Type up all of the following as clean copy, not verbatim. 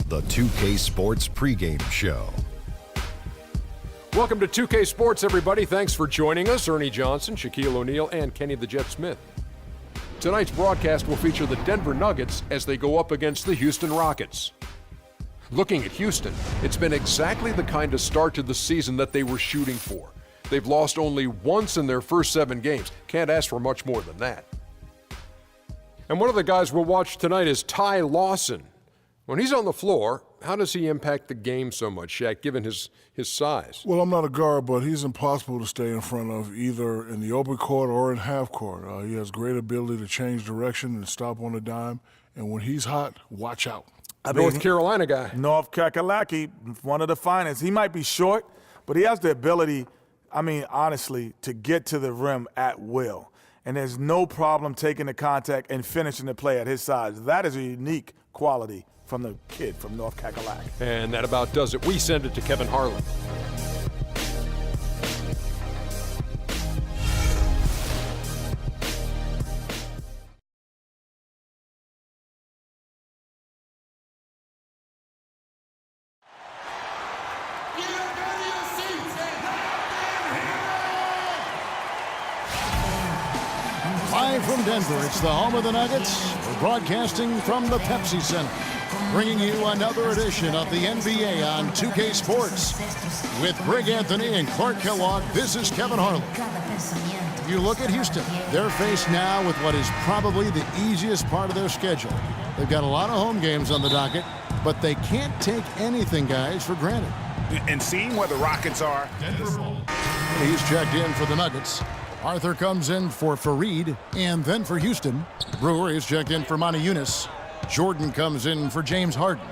the 2K Sports pregame show. Welcome to 2K Sports, everybody. Thanks for joining us. Ernie Johnson, Shaquille O'Neal, and Kenny the Jet Smith. Tonight's broadcast will feature the Denver Nuggets as they go up against the Houston Rockets. Looking at Houston, it's been exactly the kind of start to the season that they were shooting for. They've lost only once in their first 7 games. Can't ask for much more than that. And one of the guys we'll watch tonight is Ty Lawson. When he's on the floor, how does he impact the game so much, Shaq, given his size? Well, I'm not a guard, but he's impossible to stay in front of either in the open court or in half court. He has great ability to change direction and stop on a dime. And when he's hot, watch out. North Carolina guy. North Carolina, one of the finest. He might be short, but he has the ability, honestly, to get to the rim at will. And there's no problem taking the contact and finishing the play at his size. That is a unique quality from the kid from North Carolina. And that about does it. We send it to Kevin Harlan. Live from Denver, it's the home of the Nuggets. We're broadcasting from the Pepsi Center, bringing you another edition of the NBA on 2K Sports. With Greg Anthony and Clark Kellogg, this is Kevin Harlan. You look at Houston, they're faced now with what is probably the easiest part of their schedule. They've got a lot of home games on the docket, but they can't take anything, guys, for granted. And seeing where the Rockets are. He's checked in for the Nuggets. Arthur comes in for Fareed, and then for Houston. Brewer is checked in for Monty Eunice. Jordan comes in for James Harden.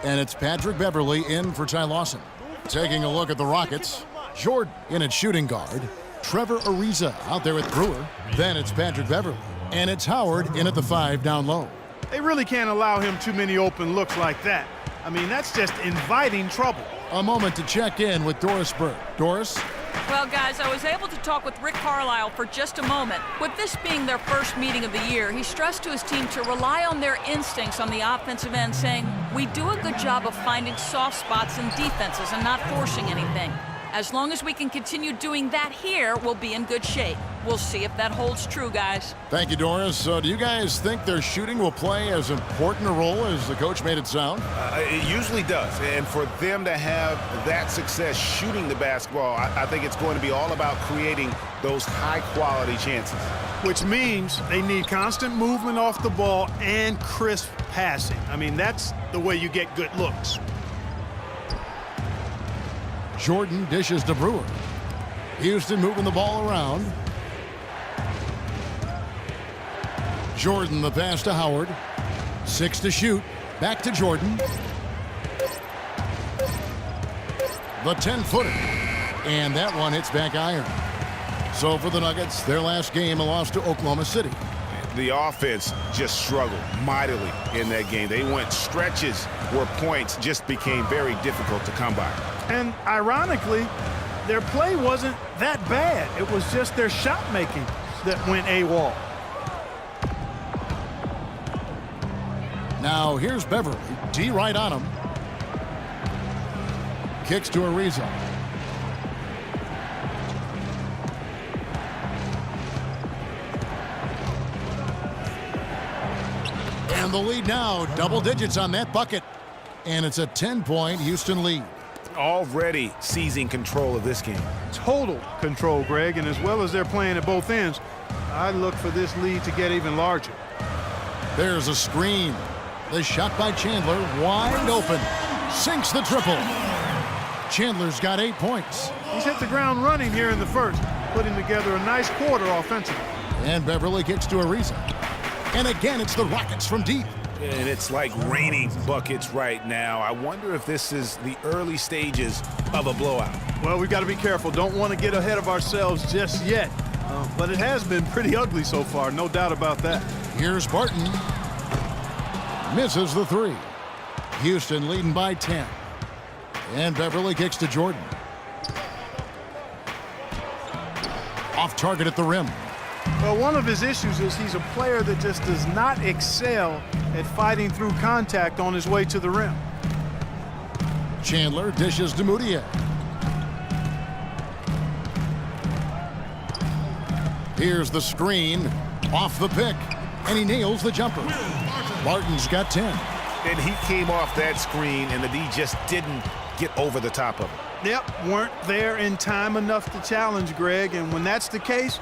And it's Patrick Beverley in for Ty Lawson. Taking a look at the Rockets, Jordan in at shooting guard. Trevor Ariza out there with Brewer. Then it's Patrick Beverley. And it's Howard in at the 5 down low. They really can't allow him too many open looks like that. That's just inviting trouble. A moment to check in with Doris Burke. Doris? Well, guys, I was able to talk with Rick Carlisle for just a moment. With this being their first meeting of the year, he stressed to his team to rely on their instincts on the offensive end, saying, "We do a good job of finding soft spots in defenses and not forcing anything. As long as we can continue doing that here, we'll be in good shape." We'll see if that holds true, guys. Thank you, Doris. So do you guys think their shooting will play as important a role as the coach made it sound? It usually does. And for them to have that success shooting the basketball, I think it's going to be all about creating those high-quality chances. Which means they need constant movement off the ball and crisp passing. That's the way you get good looks. Jordan dishes to Brewer. Houston moving the ball around. Jordan the pass to Howard. 6 to shoot. Back to Jordan. The 10-footer. And that one hits back iron. So for the Nuggets, their last game, a loss to Oklahoma City. The offense just struggled mightily in that game. They went stretches where points just became very difficult to come by. And ironically, their play wasn't that bad. It was just their shot making that went AWOL. Now here's Beverley. D right on him. Kicks to Ariza. And the lead now, double digits on that bucket. And it's a 10-point Houston lead. Already seizing control of this game. Total control, Greg, and as well as they're playing at both ends, I look for this lead to get even larger. There's a screen. The shot by Chandler, wide open. Sinks the triple. Chandler's got 8 points. He's hit the ground running here in the first, putting together a nice quarter offensively. And Beverley kicks to Ariza. And again, it's the Rockets from deep. And it's like raining buckets right now. I wonder if this is the early stages of a blowout. Well, we've got to be careful. Don't want to get ahead of ourselves just yet. But it has been pretty ugly so far, no doubt about that. Here's Barton. Misses the 3. Houston leading by 10. And Beverley kicks to Jordan. Off target at the rim. Well, one of his issues is he's a player that just does not excel at fighting through contact on his way to the rim. Chandler dishes to Moutier. Here's the screen, off the pick, and he nails the jumper. Martin's got 10. And he came off that screen, and the D just didn't get over the top of it. Yep, weren't there in time enough to challenge Greg, and when that's the case,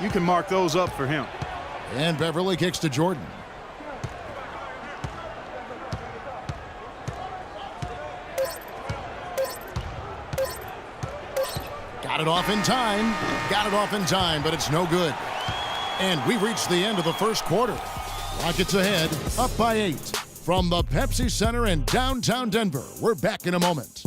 you can mark those up for him. And Beverly kicks to Jordan. Got it off in time, but it's no good. And we reached the end of the first quarter. Rockets ahead, up by 8. From the Pepsi Center in downtown Denver, we're back in a moment.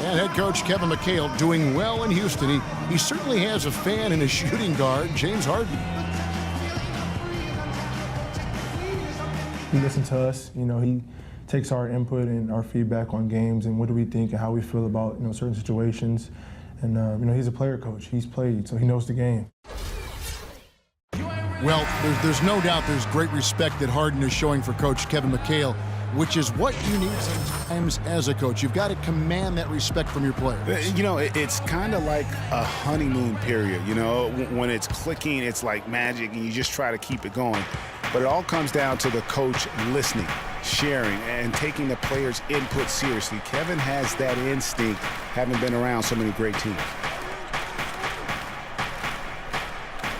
And head coach Kevin McHale doing well in Houston. He certainly has a fan in his shooting guard, James Harden. He listens to us. You know, he takes our input and our feedback on games and what do we think and how we feel about, you know, certain situations. And, you know, he's a player coach. He's played, so he knows the game. Well, there's no doubt there's great respect that Harden is showing for Coach Kevin McHale, which is what you need sometimes as a coach. You've got to command that respect from your players. You know, it's kind of like a honeymoon period. You know, when it's clicking, it's like magic, and you just try to keep it going. But it all comes down to the coach listening, sharing, and taking the players' input seriously. Kevin has that instinct, having been around so many great teams.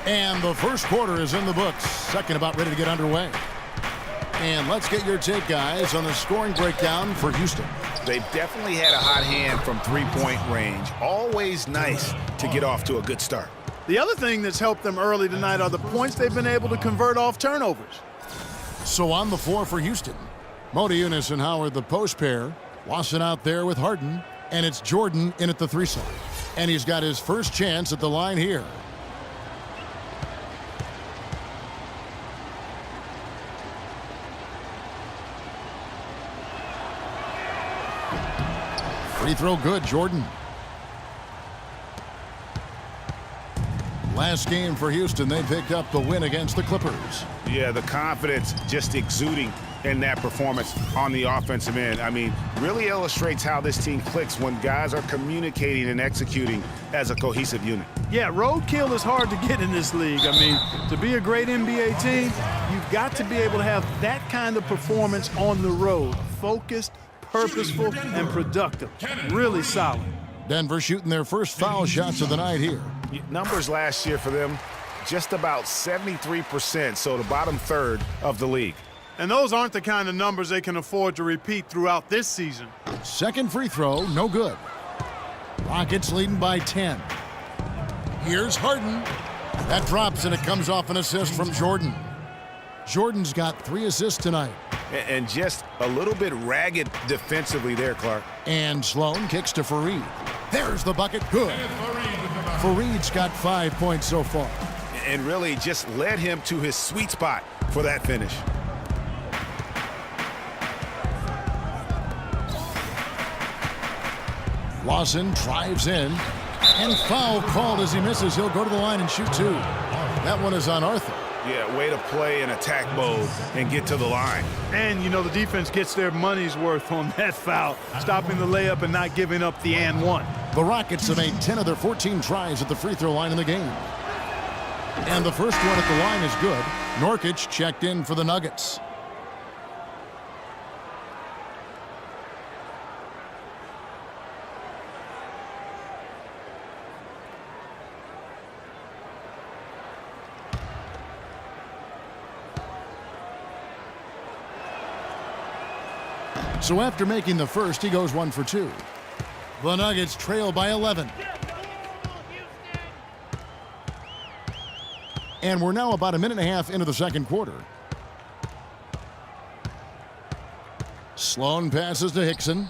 And the first quarter is in the books. Second about ready to get underway. And let's get your take, guys, on the scoring breakdown for Houston. They've definitely had a hot hand from three-point range. Always nice to get off to a good start. The other thing that's helped them early tonight are the points they've been able to convert off turnovers. So on the floor for Houston, Modiunas and Howard, the post pair. Lawson out there with Harden, and it's Jordan in at the 3 side. And he's got his first chance at the line here. Free throw good, Jordan. Last game for Houston, they picked up the win against the Clippers. Yeah, the confidence just exuding in that performance on the offensive end. I mean, really illustrates how this team clicks when guys are communicating and executing as a cohesive unit. Yeah, roadkill is hard to get in this league. I mean, to be a great NBA team, you've got to be able to have that kind of performance on the road. Focused, purposeful, and productive. Really solid. Denver shooting their first foul shots of the night here. Numbers last year for them, just about 73%, so the bottom third of the league. And those aren't the kind of numbers they can afford to repeat throughout this season. Second free throw, no good. Rockets leading by 10. Here's Harden. That drops, and it comes off an assist from Jordan. Jordan's got 3 assists tonight. And just a little bit ragged defensively there, Clark. And Sloan kicks to Fareed. There's the bucket, good. Fareed's got 5 points so far. And really just led him to his sweet spot for that finish. Lawson drives in, and foul called as he misses. He'll go to the line and shoot 2. That one is on Arthur. Yeah, way to play in attack mode and get to the line. And, you know, the defense gets their money's worth on that foul, stopping the layup and not giving up the and one. The Rockets have made 10 of their 14 tries at the free throw line in the game. And the first one at the line is good. Nurkic checked in for the Nuggets. So after making the first, he goes 1 for 2. The Nuggets trail by 11. And we're now about a minute and a half into the second quarter. Sloan passes to Hickson.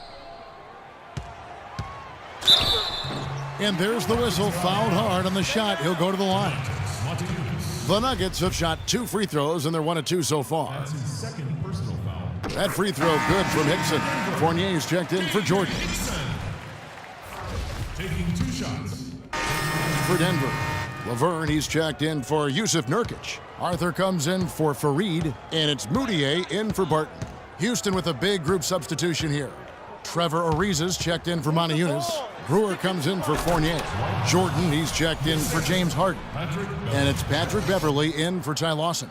And there's the whistle, fouled hard on the shot. He'll go to the line. The Nuggets have shot 2 free throws, and they're 1 of 2 so far. That free throw good from Hickson. Fournier's checked in for Jordan. Taking 2 shots. For Denver, Laverne, he's checked in for Yusuf Nurkic. Arthur comes in for Fareed, and it's Moutier in for Barton. Houston with a big group substitution here. Trevor Ariza's checked in for Monty Eunice. Brewer comes in for Fournier. Jordan, he's checked in for James Harden. And it's Patrick Beverly in for Ty Lawson.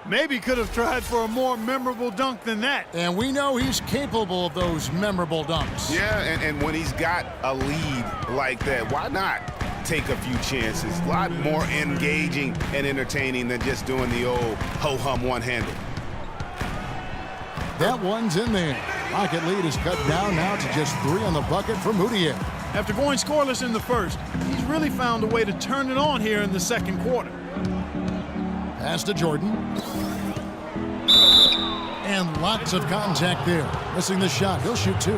Maybe could have tried for a more memorable dunk than that. And we know he's capable of those memorable dunks. Yeah, and when he's got a lead like that, why not take a few chances? A lot more engaging and entertaining than just doing the old ho-hum one-handed. That one's in there. Rocket lead is cut down now to just 3 on the bucket for Moutier. After going scoreless in the first, he's really found a way to turn it on here in the second quarter. Pass to Jordan. And lots of contact there. Missing the shot. He'll shoot 2.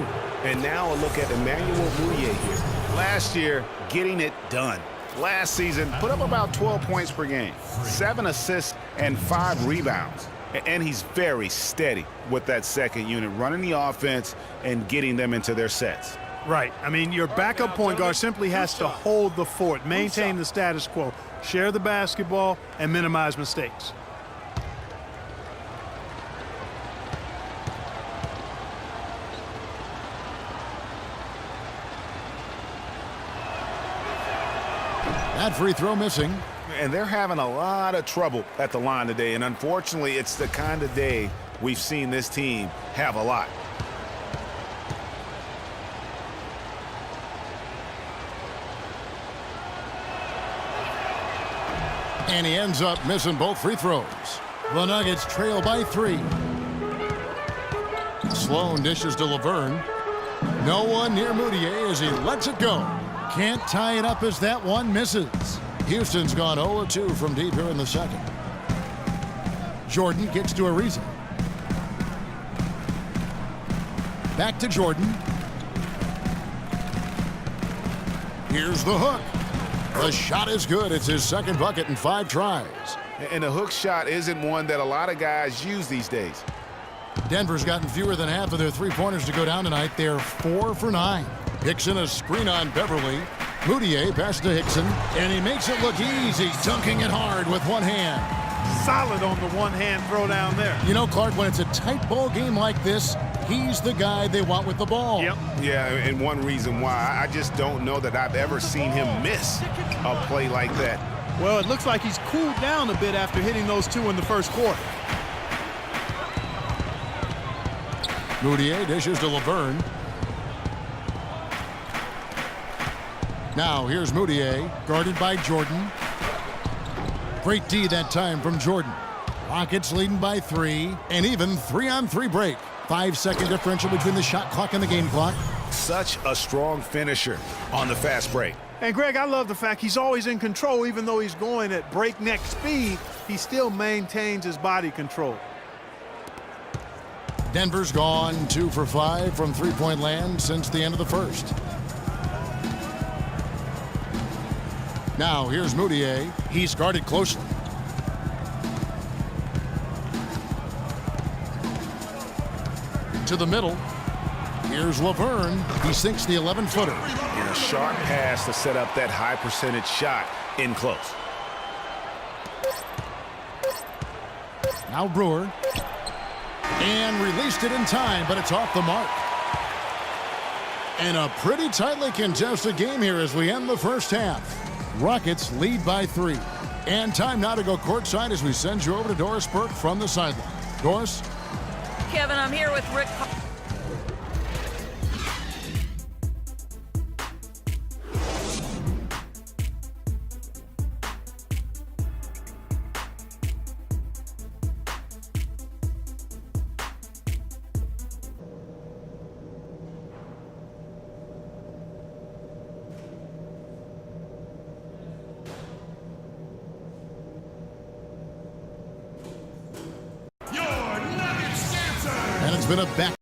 And now a look at Emmanuel Moutier here. Last year, getting it done. Last season, put up about 12 points per game, 7 assists and 5 rebounds. And he's very steady with that second unit, running the offense and getting them into their sets. Right. I mean, your backup point guard simply has to hold the fort, maintain the status quo, share the basketball, and minimize mistakes. That free throw missing. And they're having a lot of trouble at the line today. And unfortunately, it's the kind of day we've seen this team have a lot. And he ends up missing both free throws. The Nuggets trail by 3. Sloan dishes to Laverne. No one near Moutier as he lets it go. Can't tie it up as that one misses. Houston's gone 0-2 from deep here in the second. Jordan gets to Ariza. Back to Jordan. Here's the hook. The shot is good. It's his second bucket in 5 tries. And the hook shot isn't one that a lot of guys use these days. Denver's gotten fewer than half of their 3-pointers to go down tonight. They're 4 for 9. Hickson, a screen on Beverly. Moutier passes to Hickson, and he makes it look easy, dunking it hard with one hand. Solid on the one-hand throw down there. You know, Clark, when it's a tight ball game like this, he's the guy they want with the ball. Yep. Yeah, and one reason why, I just don't know that I've ever seen him miss a play like that. Well, it looks like he's cooled down a bit after hitting those 2 in the first quarter. Moutier dishes to Laverne. Now here's Moutier, guarded by Jordan. Great D that time from Jordan. Rockets leading by 3, and even 3-on-3 break. 5-second differential between the shot clock and the game clock. Such a strong finisher on the fast break. And Greg, I love the fact he's always in control. Even though he's going at breakneck speed, he still maintains his body control. Denver's gone 2 for 5 from 3-point land since the end of the first. Now here's Moutier. He's guarded closely. To the middle. Here's Laverne. He sinks the 11-footer. And a sharp pass to set up that high percentage shot in close. Now Brewer. And released it in time, but it's off the mark. And a pretty tightly contested game here as we end the first half. Rockets lead by 3. And time now to go courtside as we send you over to Doris Burke from the sideline. Doris? Kevin, I'm here with Rick. And it's been a back